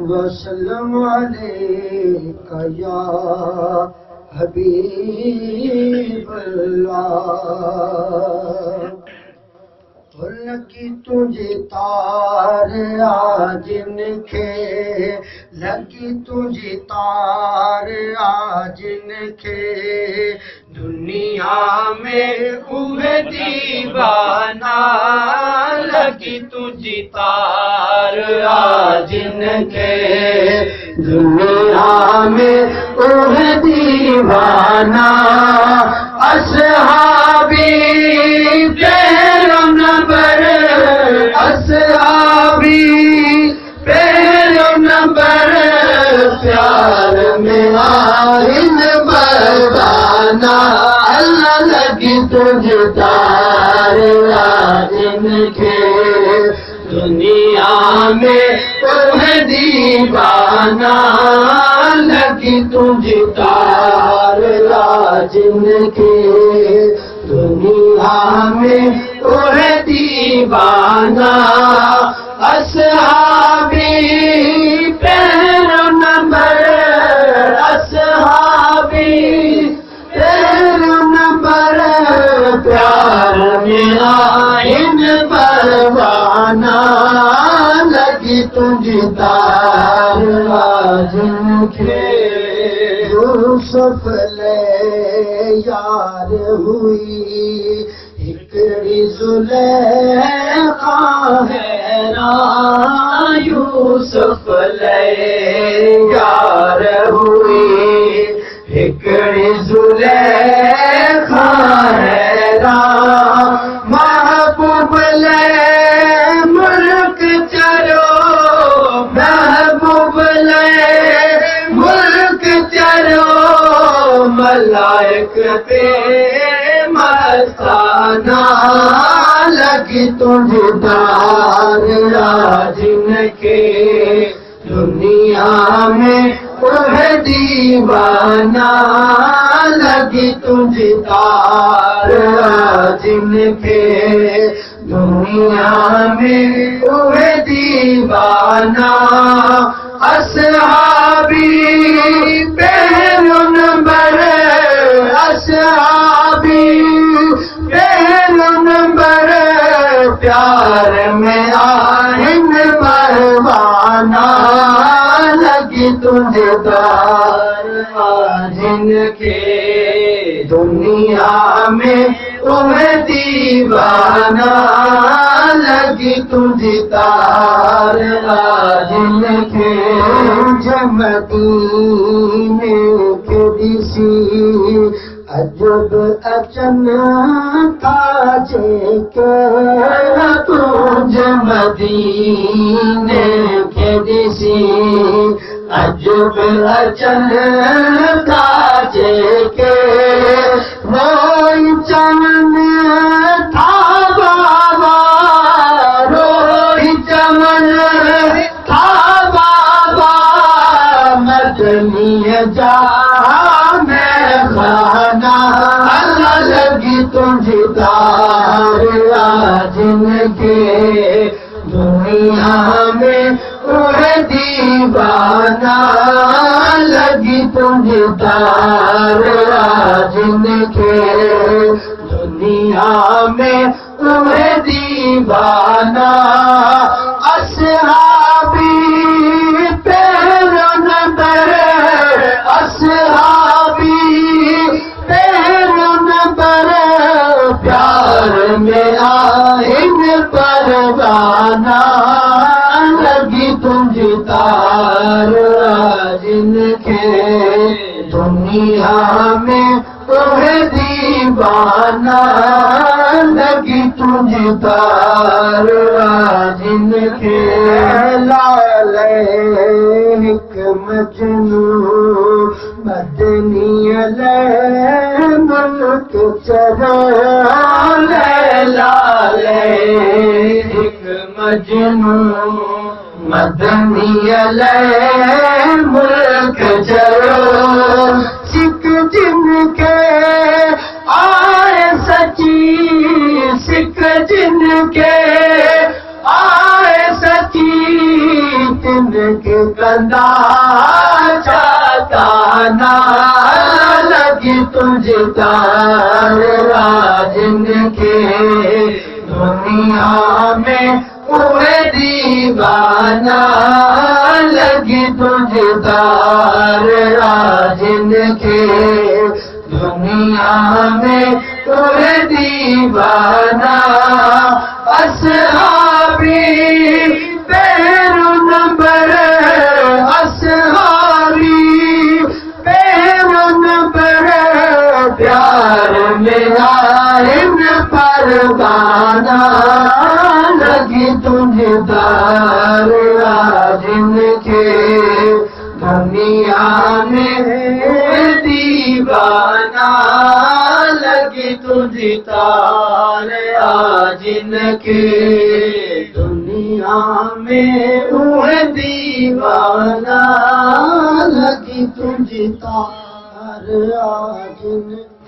वसल्लम अलैका या हबीबल्लाह। लगी तुझे तार आज जिनखे, लगी तुझे तार आज जिनखे, दुनिया में उहे दीवाना। लगी तुझी तार आज जिनखे, दुनिया में उहे दीवाना। असहाबी पहलो नंबर, असहाबी पहलो नंबर, प्यार में आइन मर्दाना। अल्लाह लगी तुझे तार आज जिनखे, दुनिया में तुम्हें दीवाना। लगी तुझे तार आज जिनखे, दुनिया में तुम्हें दीवाना। असहाबी पहलो नंबर, असहाबी पहलो नंबर, प्यार में आइन परवाना। लगी तुझी तार आज जिनखे, यूसुफ ले यार हुई हिकड़ी ज़ुलेखा हैरान। यूसुफ ले यार हुई हिकड़ी ज़ुलेखा हैरान। महबूब ले मुल्क चरो, महबूब ले मुल्क चरो, मलाइक पे मस्ताना। लगी तुझे तार आज जिनखे, दुनिया में उहे दीवाना। लगी तुझे तार आज जिनखे, दुनिया में उहे दीवाना। असहाबी पहलो नंबर, असहाबी पहलो नंबर, प्यार में आइन परवाना। लगी तुझे तार आज जिनखे, दुनिया में तुम्हें दीवाना। लगी तुझे तार आज जिनखे, मदीने के दिसी अजब अचन था जेके। तुझ मदीने के दिसी अजब अचन था जेके। रोई चमन था बाबा, रोई चमन था बाबा, मदनी जा खाना। अल्लाह लगी तुझे तार आज जिनखे, दुनिया में उहे दीवाना। लगी तुझे तार आज जिनखे, दुनिया में उहे दीवाना। असहाबी पहलो नंबर, असहाबी पहलो नंबर, प्यार में आइन परवाना। लगी तुझे तार आज जिनखे, दुनिया में उहे दीवाना। लगी तुझे तार आज जिनखे, लाले हिक मजनू मदनी ले मुल्क चरो। लाले हिक मजनू मदनी ले मुल्क चरो। सिख जिनके आए सची, सिख जिनके आए सची, जिनके कंधा चाहता लगी तुझे तारा जिनके दुनिया में हुए दीवाना लगी तुझे तारा जिनके दुनिया में हुए दीवाना असहाबी पैरों नंबर असहाबी पैरों नंबर प्यार मेरा इन परवाना लगी तुझे तारा जिनके दुनिया में दीवाना लगी तुझे तारा जिनके दुनिया में हुए दीवाना लगी तुझे तारा जिनके